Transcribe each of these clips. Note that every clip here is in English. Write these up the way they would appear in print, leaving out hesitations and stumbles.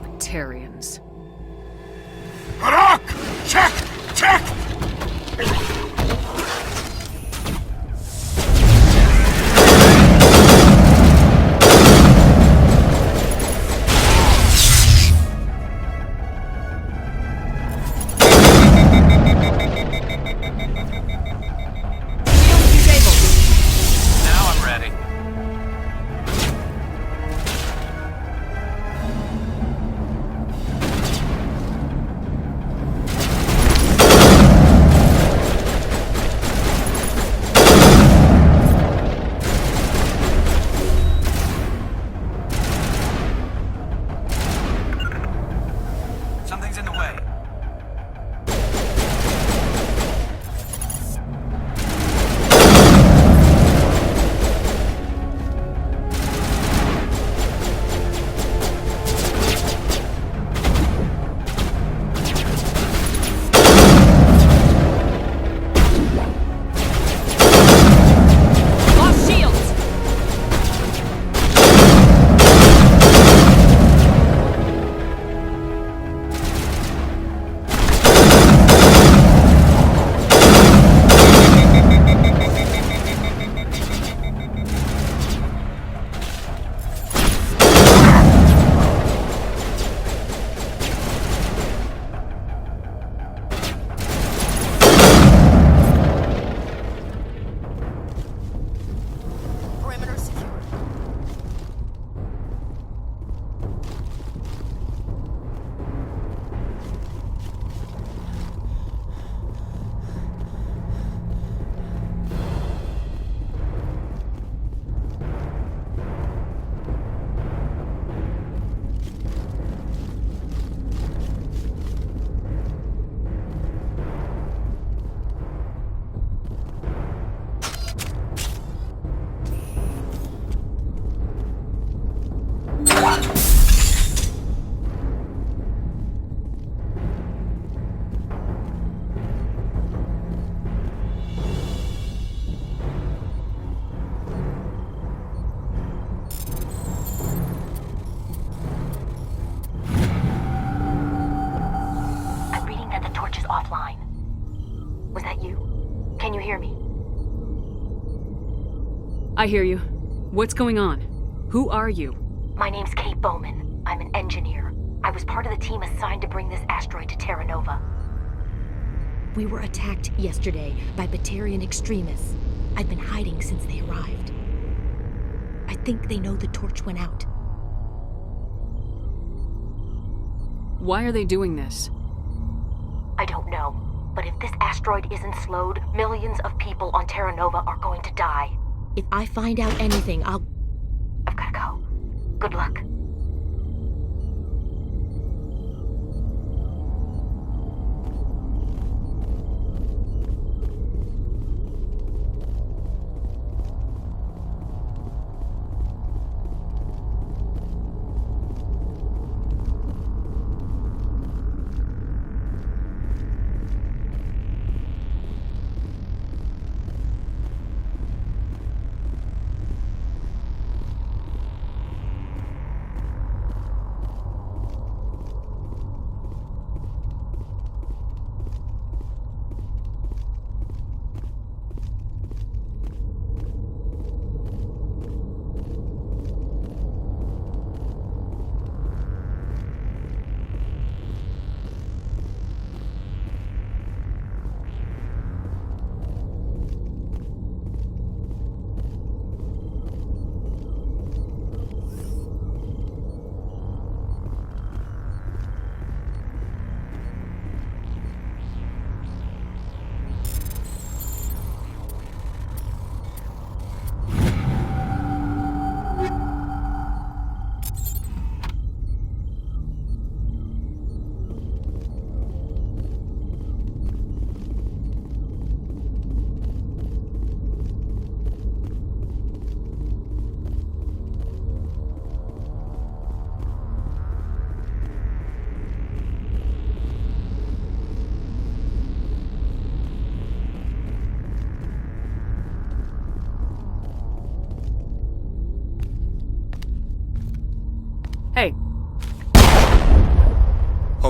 Batarians. Harak! Check! Check! Now I'm ready. Something's in the way. Lost shields! Perimeter secured. I'm reading that the torch is offline. Was that you? Can you hear me? I hear you. What's going on? Who are you? My name's Kate Bowman. I'm an engineer. I was part of the team assigned to bring this asteroid to Terra Nova. We were attacked yesterday by Batarian extremists. I've been hiding since they arrived. I think they know the torch went out. Why are they doing this? I don't know, but if this asteroid isn't slowed, millions of people on Terra Nova are going to die. If I find out anything, I've gotta go. Good luck.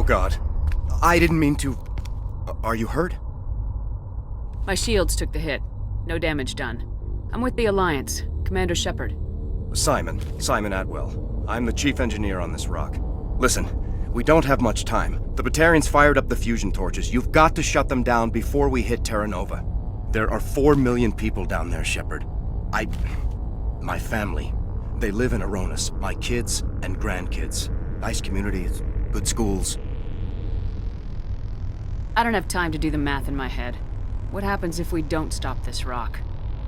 God. I didn't mean to... Are you hurt? My shields took the hit. No damage done. I'm with the Alliance. Commander Shepard. Simon Atwell. I'm the chief engineer on this rock. Listen, we don't have much time. The Batarians fired up the fusion torches. You've got to shut them down before we hit Terra Nova. There are 4 million people down there, Shepard. My family. They live in Aronis. My kids and grandkids. Nice communities, good schools. I don't have time to do the math in my head. What happens if we don't stop this rock?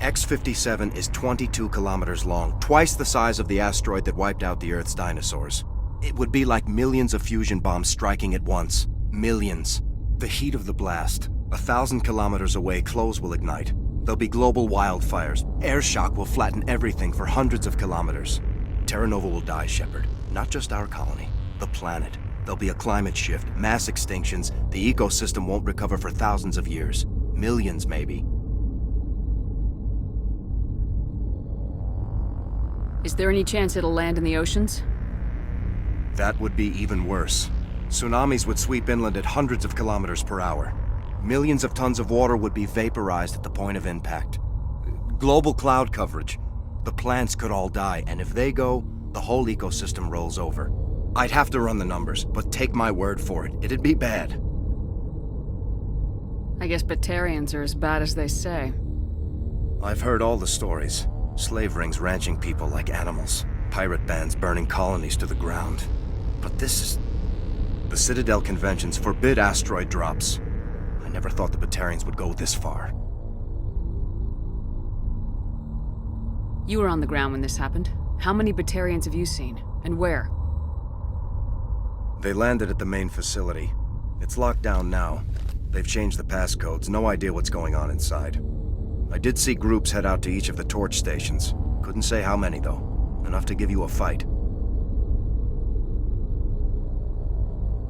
X57 is 22 kilometers long, twice the size of the asteroid that wiped out the Earth's dinosaurs. It would be like millions of fusion bombs striking at once. Millions. The heat of the blast. 1,000 kilometers away, clothes will ignite. There'll be global wildfires. Air shock will flatten everything for hundreds of kilometers. Terra Nova will die, Shepard. Not just our colony. The planet. There'll be a climate shift, mass extinctions. The ecosystem won't recover for thousands of years. Millions, maybe. Is there any chance it'll land in the oceans? That would be even worse. Tsunamis would sweep inland at hundreds of kilometers per hour. Millions of tons of water would be vaporized at the point of impact. Global cloud coverage. The plants could all die, and if they go, the whole ecosystem rolls over. I'd have to run the numbers, but take my word for it, it'd be bad. I guess Batarians are as bad as they say. I've heard all the stories. Slave rings ranching people like animals. Pirate bands burning colonies to the ground. But this is... The Citadel conventions forbid asteroid drops. I never thought the Batarians would go this far. You were on the ground when this happened. How many Batarians have you seen? And where? They landed at the main facility. It's locked down now. They've changed the passcodes. No idea what's going on inside. I did see groups head out to each of the torch stations. Couldn't say how many, though. Enough to give you a fight.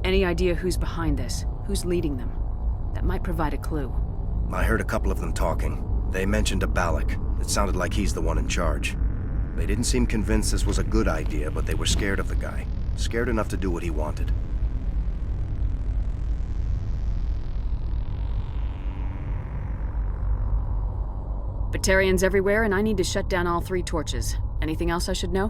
Any idea who's behind this? Who's leading them? That might provide a clue. I heard a couple of them talking. They mentioned a Balak. It sounded like he's the one in charge. They didn't seem convinced this was a good idea, but they were scared of the guy. Scared enough to do what he wanted. Batarians everywhere, and I need to shut down all 3 torches. Anything else I should know?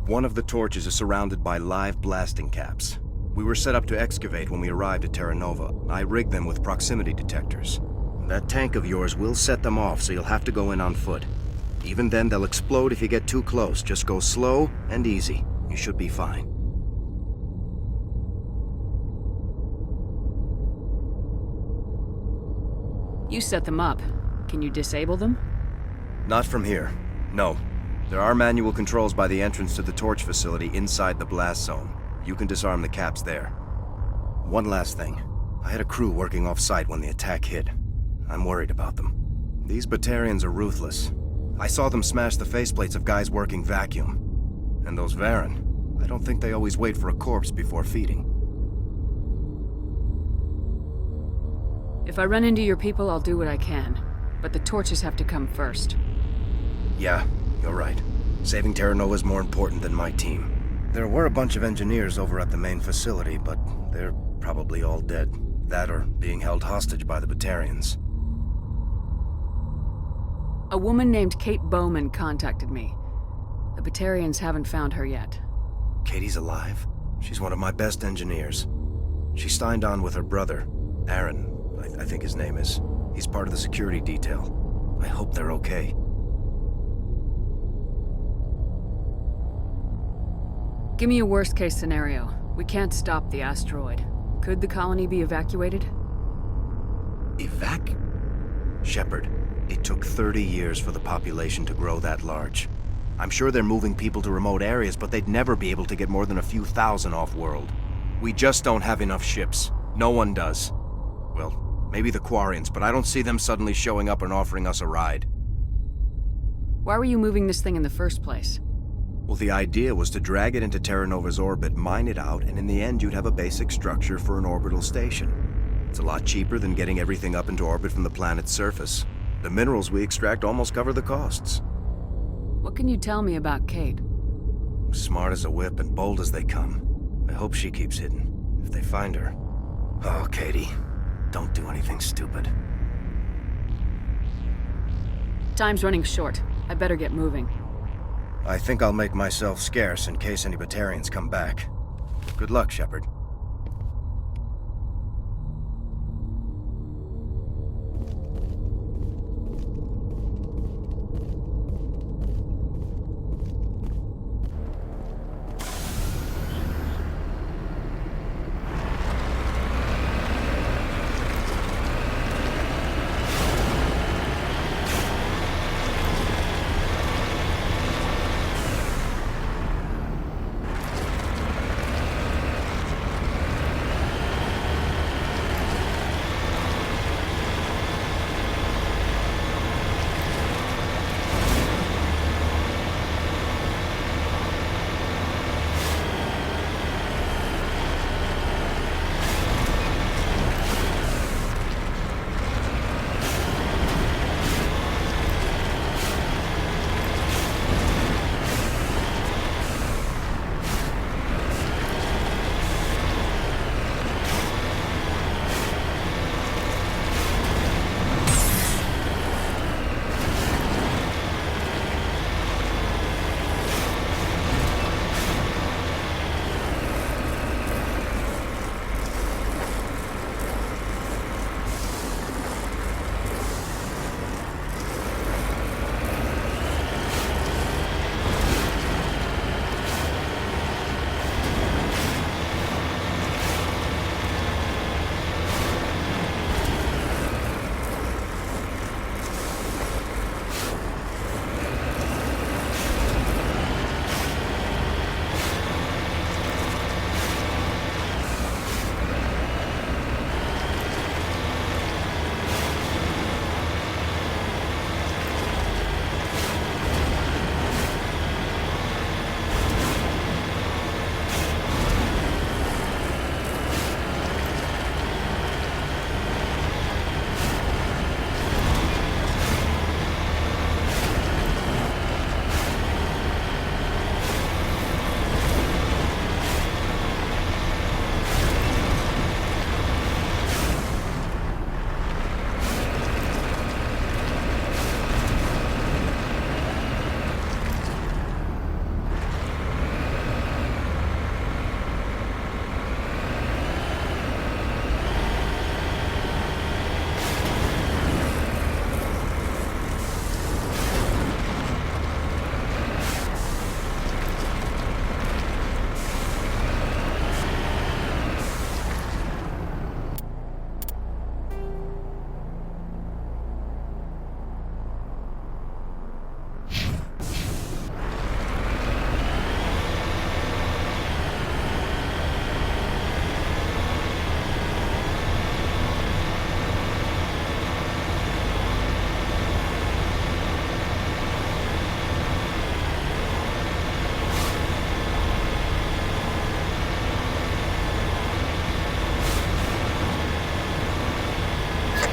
One of the torches is surrounded by live blasting caps. We were set up to excavate when we arrived at Terra Nova. I rigged them with proximity detectors. That tank of yours will set them off, so you'll have to go in on foot. Even then, they'll explode if you get too close. Just go slow and easy. You should be fine. You set them up. Can you disable them? Not from here. No. There are manual controls by the entrance to the torch facility inside the blast zone. You can disarm the caps there. One last thing. I had a crew working off-site when the attack hit. I'm worried about them. These Batarians are ruthless. I saw them smash the faceplates of guys working vacuum. And those Varen, I don't think they always wait for a corpse before feeding. If I run into your people, I'll do what I can. But the torches have to come first. Yeah, you're right. Saving Terra Nova is more important than my team. There were a bunch of engineers over at the main facility, but they're probably all dead. That or being held hostage by the Batarians. A woman named Kate Bowman contacted me. The Batarians haven't found her yet. Katie's alive? She's one of my best engineers. She signed on with her brother, Aaron, I think his name is. He's part of the security detail. I hope they're okay. Give me a worst-case scenario. We can't stop the asteroid. Could the colony be evacuated? Shepard, it took 30 years for the population to grow that large. I'm sure they're moving people to remote areas, but they'd never be able to get more than a few thousand off-world. We just don't have enough ships. No one does. Well, maybe the Quarians, but I don't see them suddenly showing up and offering us a ride. Why were you moving this thing in the first place? Well, the idea was to drag it into Terra Nova's orbit, mine it out, and in the end you'd have a basic structure for an orbital station. It's a lot cheaper than getting everything up into orbit from the planet's surface. The minerals we extract almost cover the costs. What can you tell me about Kate? Smart as a whip and bold as they come. I hope she keeps hidden. If they find her... Oh, Katie. Don't do anything stupid. Time's running short. I better get moving. I think I'll make myself scarce in case any Batarians come back. Good luck, Shepard.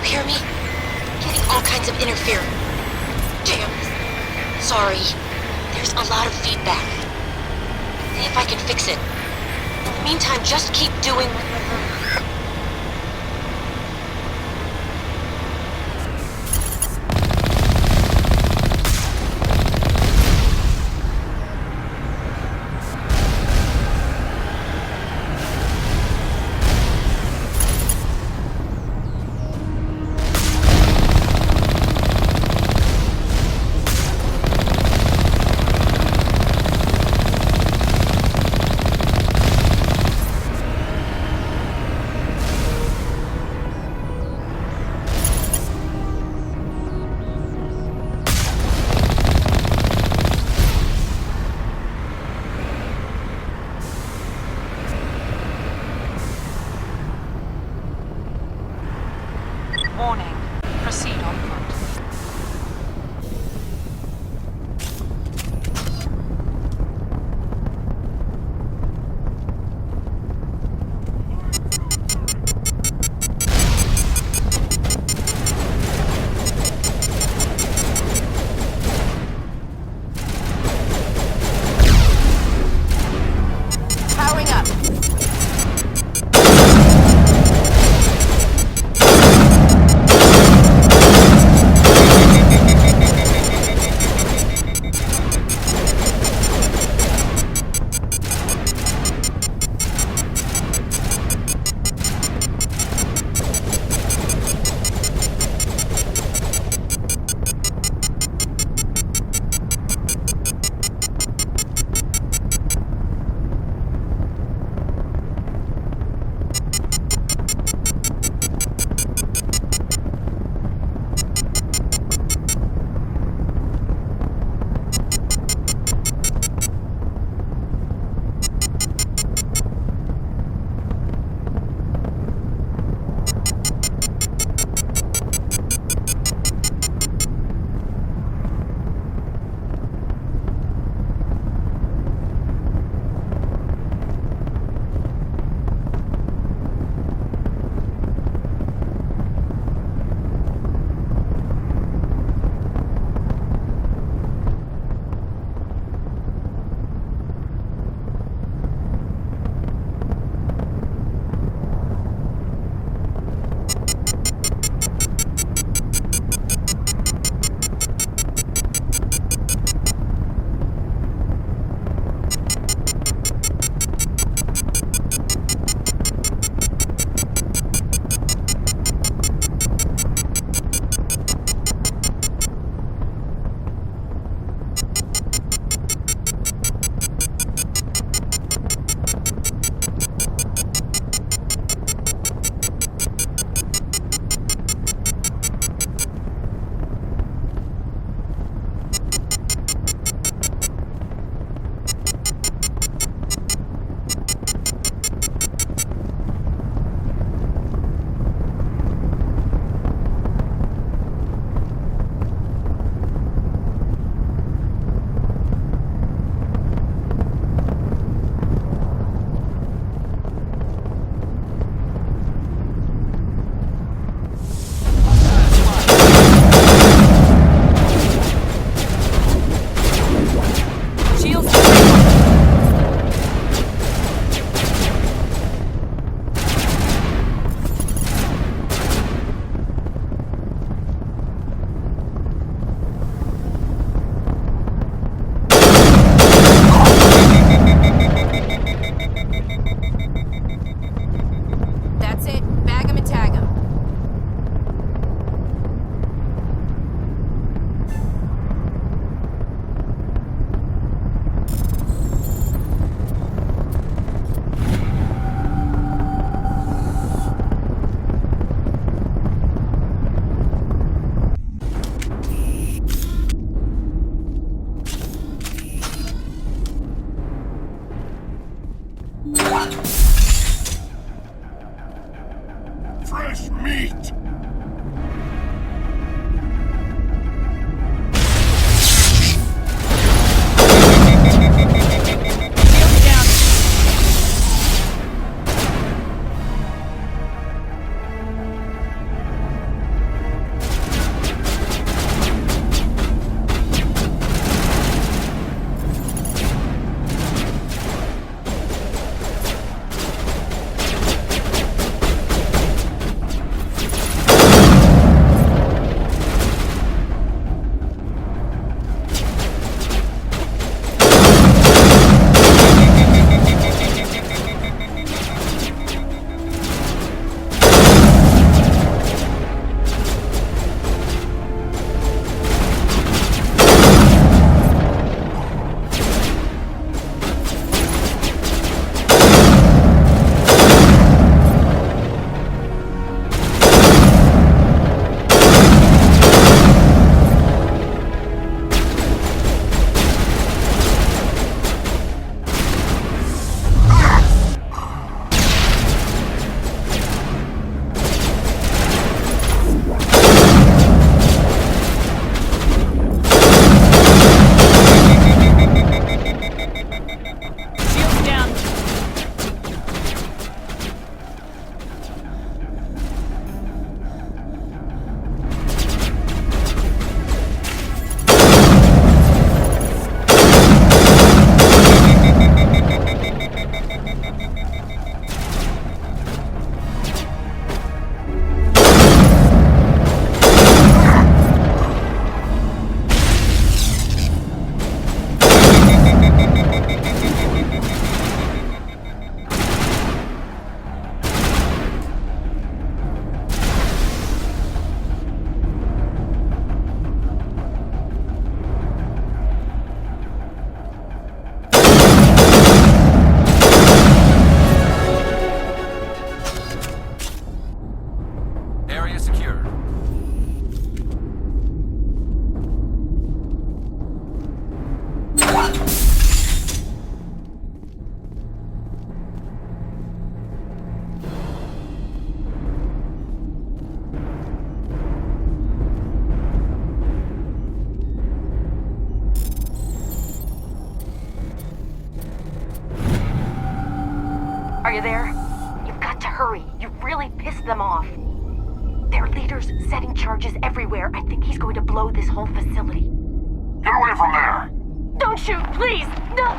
Hear me? Getting all kinds of interference. Damn. Sorry. There's a lot of feedback. See if I can fix it. In the meantime, just keep doing whatever. Fresh meat! Area secure. Are you there? You've got to hurry. You really pissed them off. Their leader's setting charges everywhere. I think he's going to blow this whole facility. Get away from there! Don't shoot, please! No!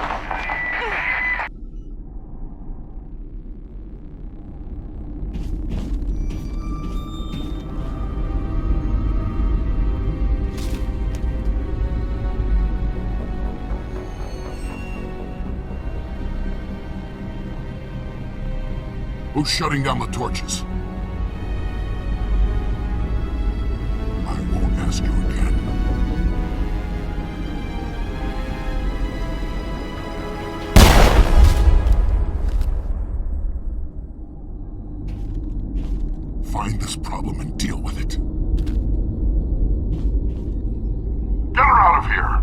Who's shutting down the torches? I won't ask you again. Find this problem and deal with it. Get her out of here!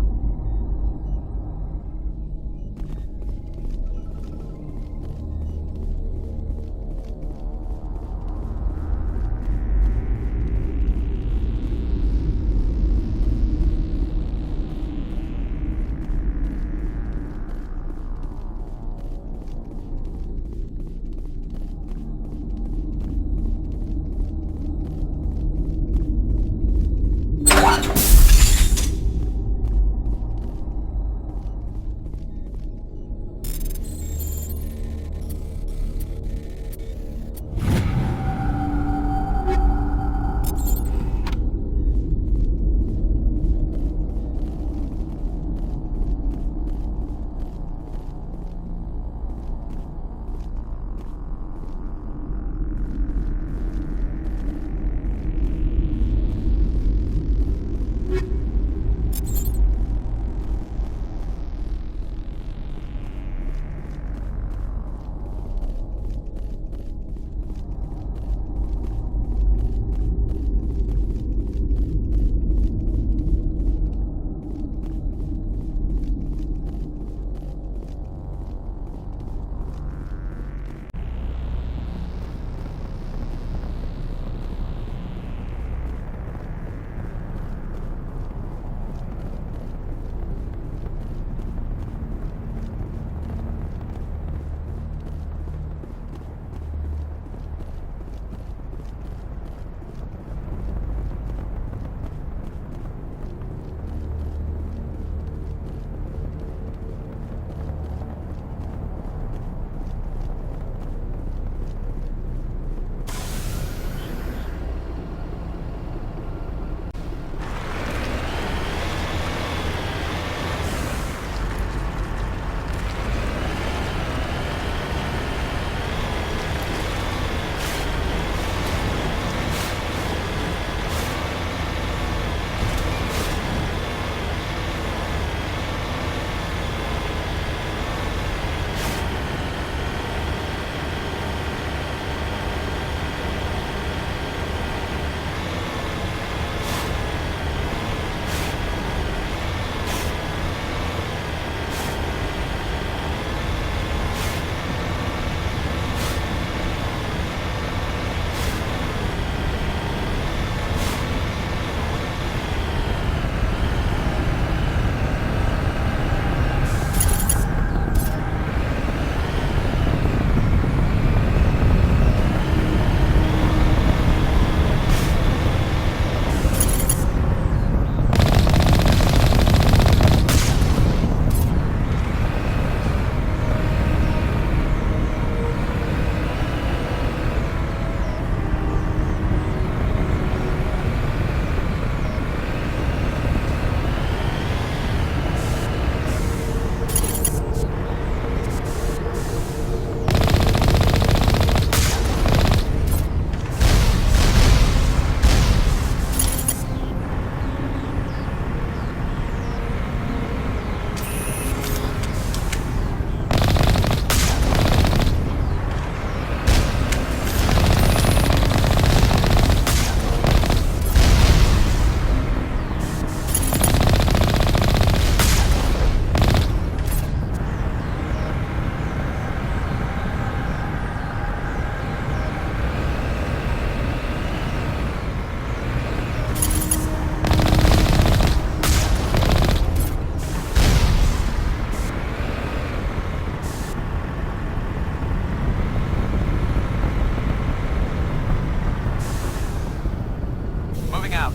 out.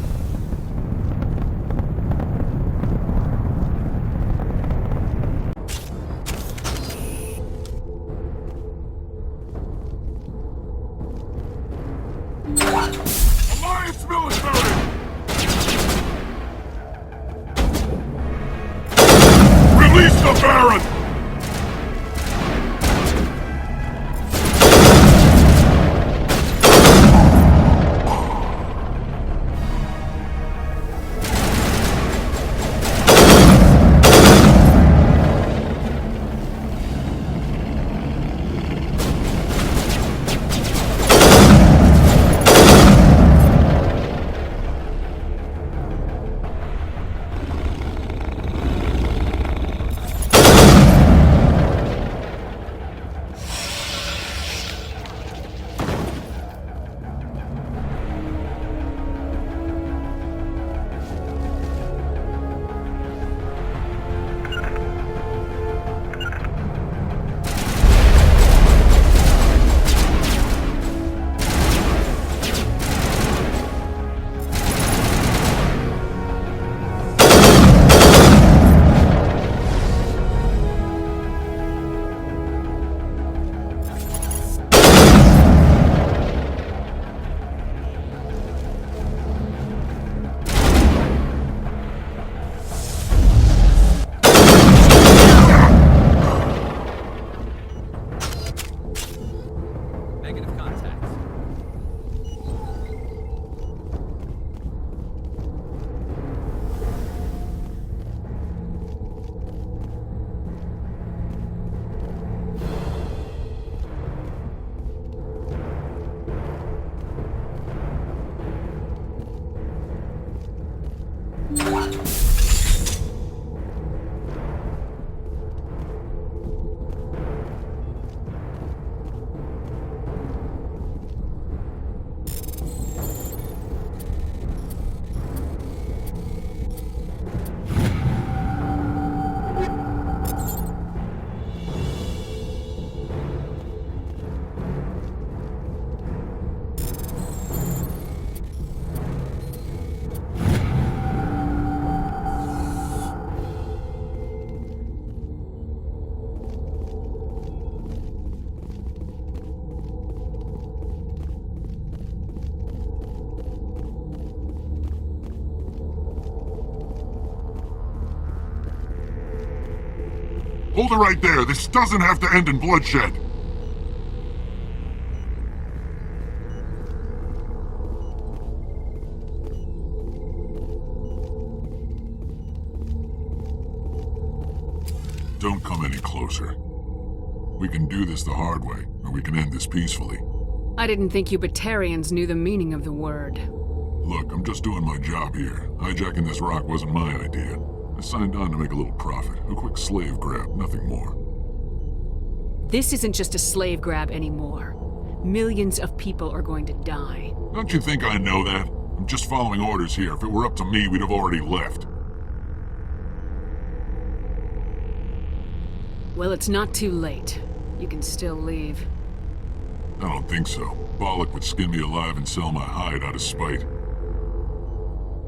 Alliance military! Release the Baron! Negative contacts. Hold it right there. This doesn't have to end in bloodshed. Don't come any closer. We can do this the hard way, or we can end this peacefully. I didn't think you Batarians knew the meaning of the word. Look, I'm just doing my job here. Hijacking this rock wasn't my idea. I signed on to make a little profit. A quick slave grab, nothing more. This isn't just a slave grab anymore. Millions of people are going to die. Don't you think I know that? I'm just following orders here. If it were up to me, we'd have already left. Well, it's not too late. You can still leave. I don't think so. Bollock would skin me alive and sell my hide out of spite.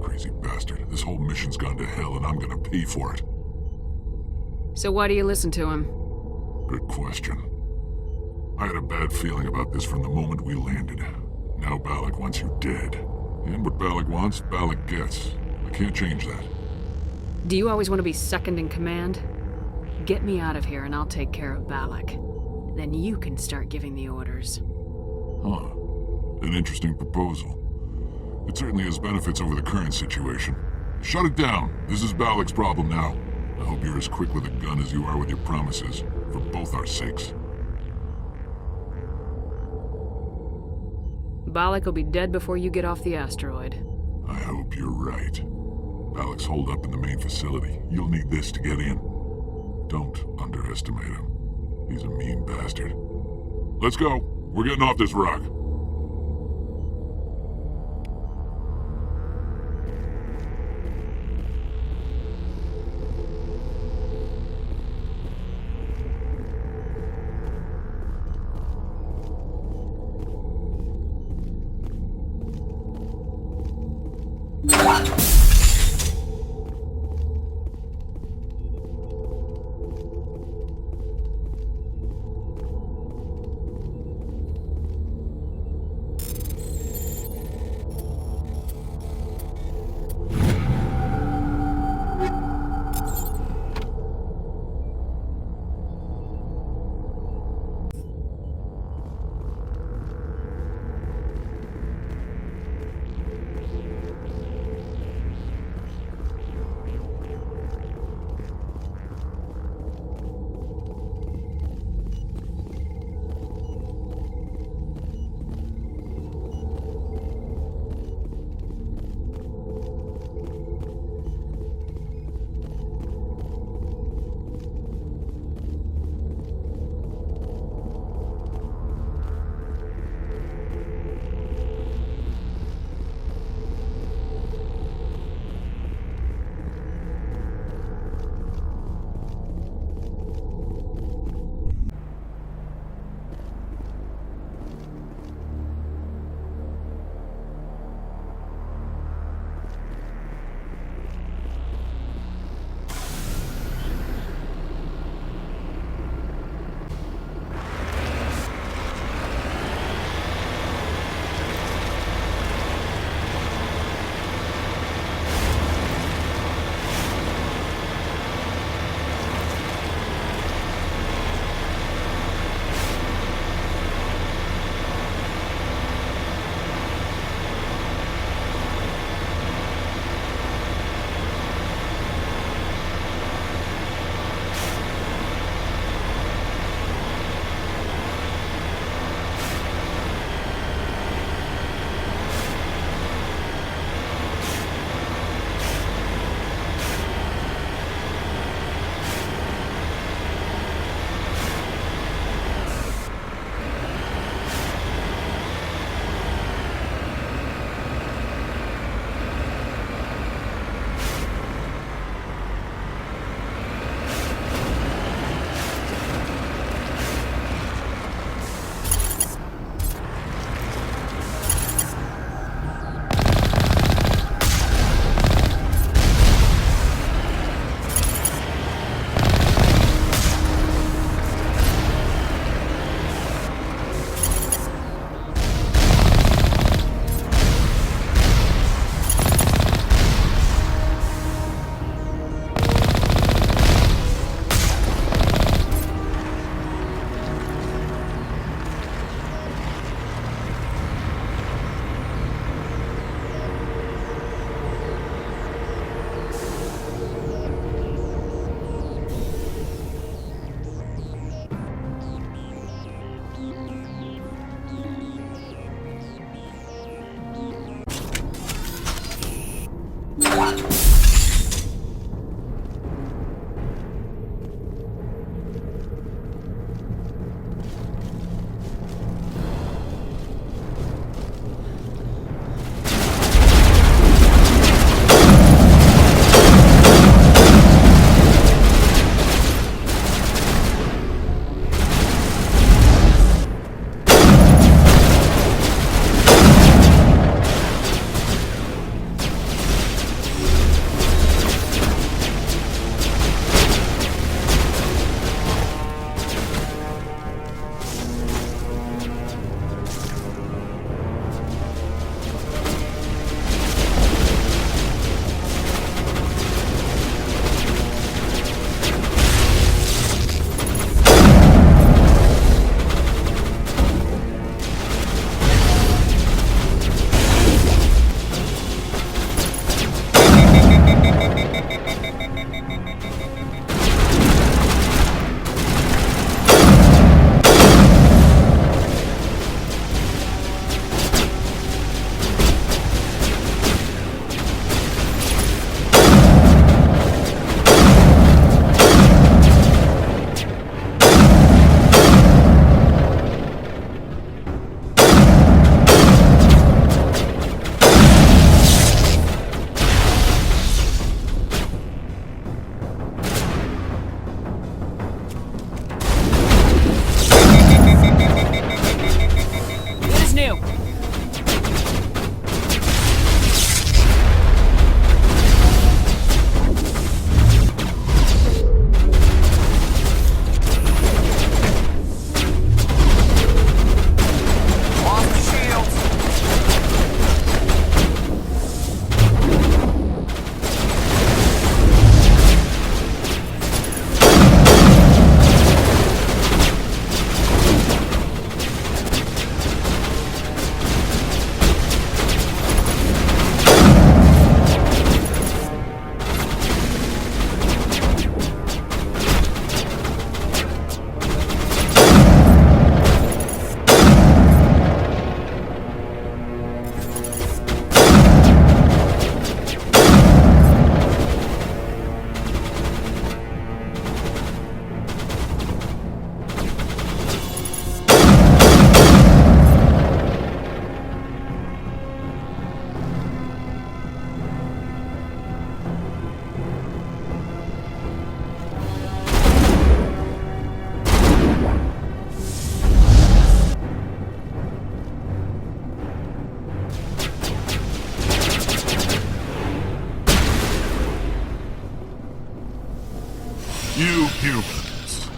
Crazy bastard. This whole mission's gone to hell and I'm gonna pay for it. So why do you listen to him? Good question. I had a bad feeling about this from the moment we landed. Now Bollock wants you dead. And what Bollock wants, Bollock gets. I can't change that. Do you always want to be second in command? Get me out of here and I'll take care of Balak. Then you can start giving the orders. Huh. An interesting proposal. It certainly has benefits over the current situation. Shut it down. This is Balak's problem now. I hope you're as quick with a gun as you are with your promises, for both our sakes. Balak will be dead before you get off the asteroid. I hope you're right. Balak's holed up in the main facility. You'll need this to get in. Don't underestimate him. He's a mean bastard. Let's go. We're getting off this rock. You humans.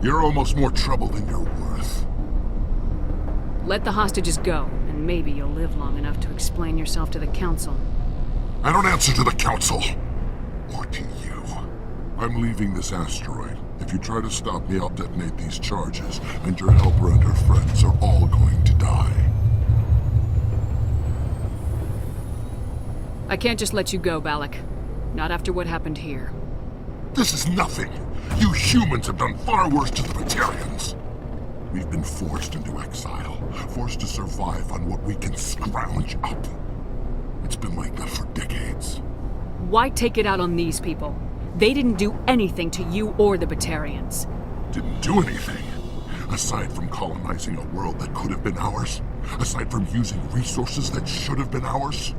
You're almost more trouble than you're worth. Let the hostages go, and maybe you'll live long enough to explain yourself to the Council. I don't answer to the Council. Or to you. I'm leaving this asteroid. If you try to stop me, I'll detonate these charges, and your helper and her friends are all going to die. I can't just let you go, Balak. Not after what happened here. This is nothing. You humans have done far worse to the Batarians. We've been forced into exile, forced to survive on what we can scrounge up. It's been like that for decades. Why take it out on these people? They didn't do anything to you or the Batarians. Didn't do anything. Aside from colonizing a world that could have been ours. Aside from using resources that should have been ours.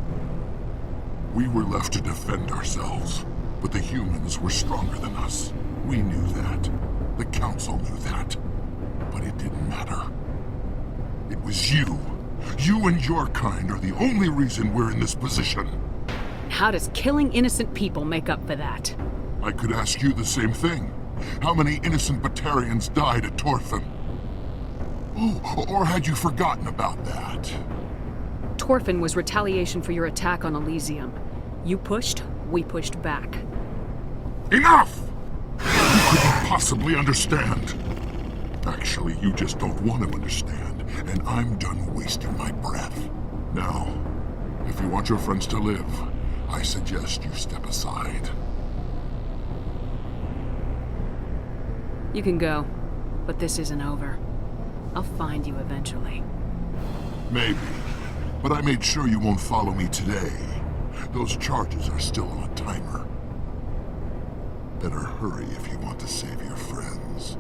We were left to defend ourselves. But the humans were stronger than us. We knew that. The Council knew that. But it didn't matter. It was you. You and your kind are the only reason we're in this position. How does killing innocent people make up for that? I could ask you the same thing. How many innocent Batarians died at Torfan? Oh, or had you forgotten about that? Torfan was retaliation for your attack on Elysium. You pushed, we pushed back. Enough! You couldn't possibly understand. Actually, you just don't want to understand, and I'm done wasting my breath. Now, if you want your friends to live, I suggest you step aside. You can go, but this isn't over. I'll find you eventually. Maybe, but I made sure you won't follow me today. Those charges are still on a timer. Better hurry if you want to save your friends.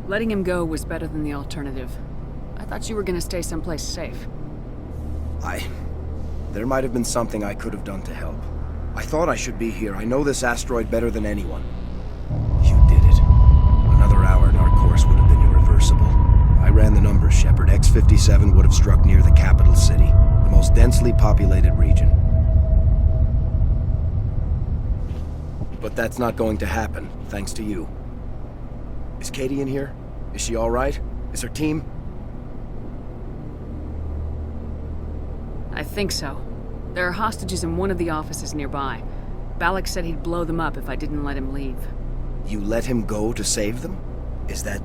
Letting him go was better than the alternative. I thought you were gonna stay someplace safe. There might have been something I could have done to help. I thought I should be here. I know this asteroid better than anyone. You did it. Another hour and our course would have been irreversible. I ran the numbers, Shepard. X57 would have struck near the capital city, the most densely populated region. But that's not going to happen, thanks to you. Is Katie in here? Is she all right? Is her team? I think so. There are hostages in one of the offices nearby. Balak said he'd blow them up if I didn't let him leave. You let him go to save them? Is that...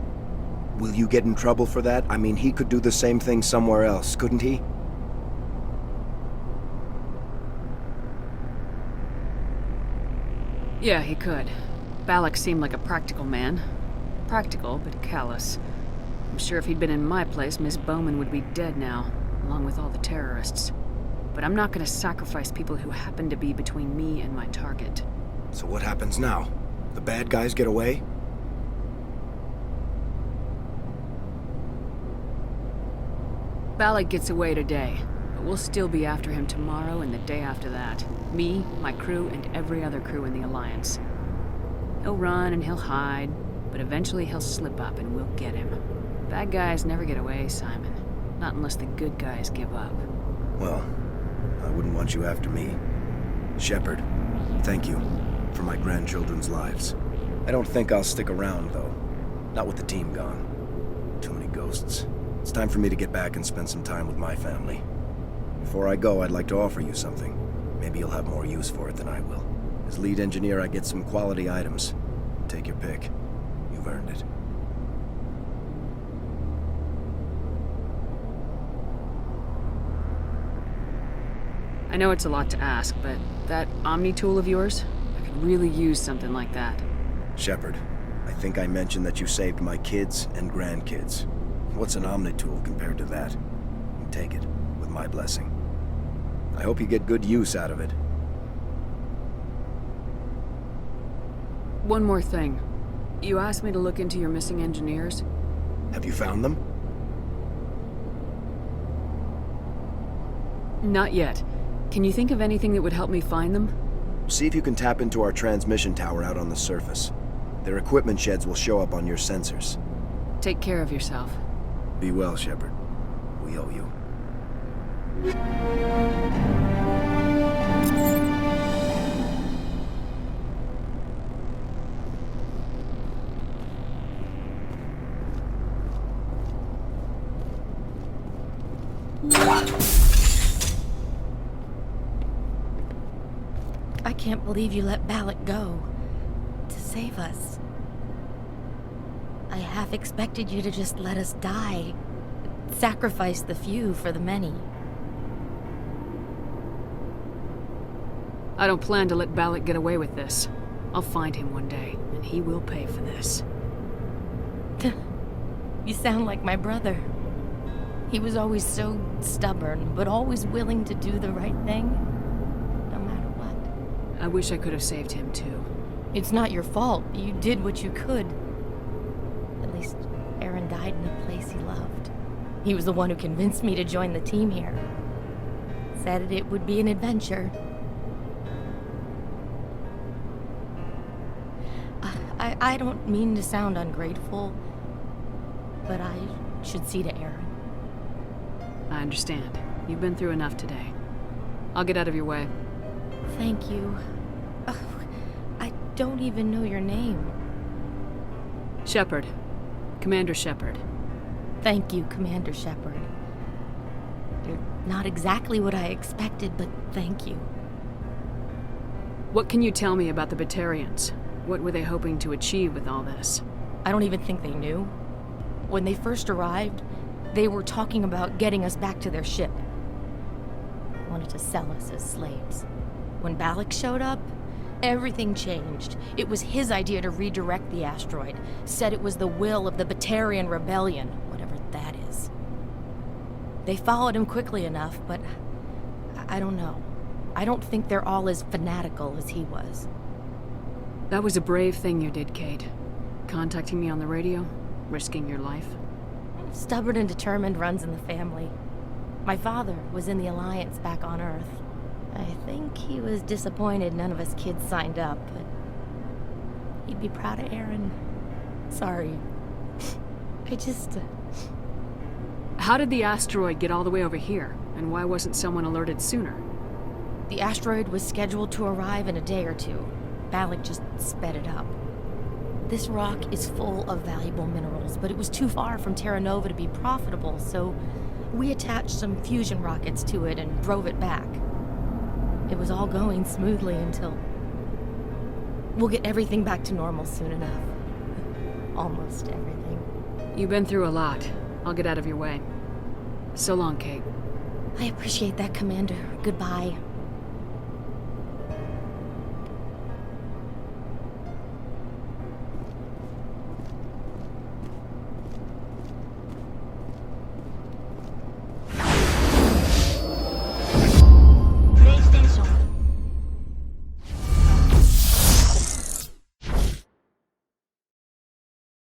Will you get in trouble for that? I mean, he could do the same thing somewhere else, couldn't he? Yeah, he could. Balak seemed like a practical man. Practical, but callous. I'm sure if he'd been in my place, Miss Bowman would be dead now, along with all the terrorists. But I'm not gonna sacrifice people who happen to be between me and my target. So what happens now? The bad guys get away? Balak gets away today, but we'll still be after him tomorrow and the day after that. Me, my crew, and every other crew in the Alliance. He'll run and he'll hide, but eventually he'll slip up and we'll get him. Bad guys never get away, Simon. Not unless the good guys give up. Well, I wouldn't want you after me. Shepard, thank you for my grandchildren's lives. I don't think I'll stick around, though. Not with the team gone. Too many ghosts. It's time for me to get back and spend some time with my family. Before I go, I'd like to offer you something. Maybe you'll have more use for it than I will. As lead engineer, I get some quality items. Take your pick. You've earned it. I know it's a lot to ask, but that Omni tool of yours, I could really use something like that. Shepard, I think I mentioned that you saved my kids and grandkids. What's an Omni tool compared to that? Take it, with my blessing. I hope you get good use out of it. One more thing. You asked me to look into your missing engineers. Have you found them? Not yet. Can you think of anything that would help me find them? See if you can tap into our transmission tower out on the surface. Their equipment sheds will show up on your sensors. Take care of yourself. Be well, Shepard. We owe you. I can't believe you let Balak go. To save us. I half expected you to just let us die. Sacrifice the few for the many. I don't plan to let Balak get away with this. I'll find him one day, and he will pay for this. You sound like my brother. He was always so stubborn, but always willing to do the right thing, no matter what. I wish I could have saved him too. It's not your fault. You did what you could. At least Aaron died in a place he loved. He was the one who convinced me to join the team here. Said it would be an adventure. I don't mean to sound ungrateful, but I should see to Aaron. I understand. You've been through enough today. I'll get out of your way. Thank you. Oh, I don't even know your name. Shepard. Commander Shepard. Thank you, Commander Shepard. You're not exactly what I expected, but thank you. What can you tell me about the Batarians? What were they hoping to achieve with all this? I don't even think they knew. When they first arrived, they were talking about getting us back to their ship. Wanted to sell us as slaves. When Balak showed up, everything changed. It was his idea to redirect the asteroid. Said it was the will of the Batarian Rebellion, whatever that is. They followed him quickly enough, but I don't know. I don't think they're all as fanatical as he was. That was a brave thing you did, Kate. Contacting me on the radio? risking your life? Stubborn and determined runs in the family. My father was in the Alliance back on Earth. I think he was disappointed none of us kids signed up, but he'd be proud of Aaron. Sorry. I just... How did the asteroid get all the way over here? And why wasn't someone alerted sooner? The asteroid was scheduled to arrive in a day or two. Balak just sped it up. This rock is full of valuable minerals, but it was too far from Terra Nova to be profitable, so we attached some fusion rockets to it and drove it back. It was all going smoothly until... We'll get everything back to normal soon enough. Almost everything. You've been through a lot. I'll get out of your way. So long, Kate. I appreciate that, Commander. Goodbye.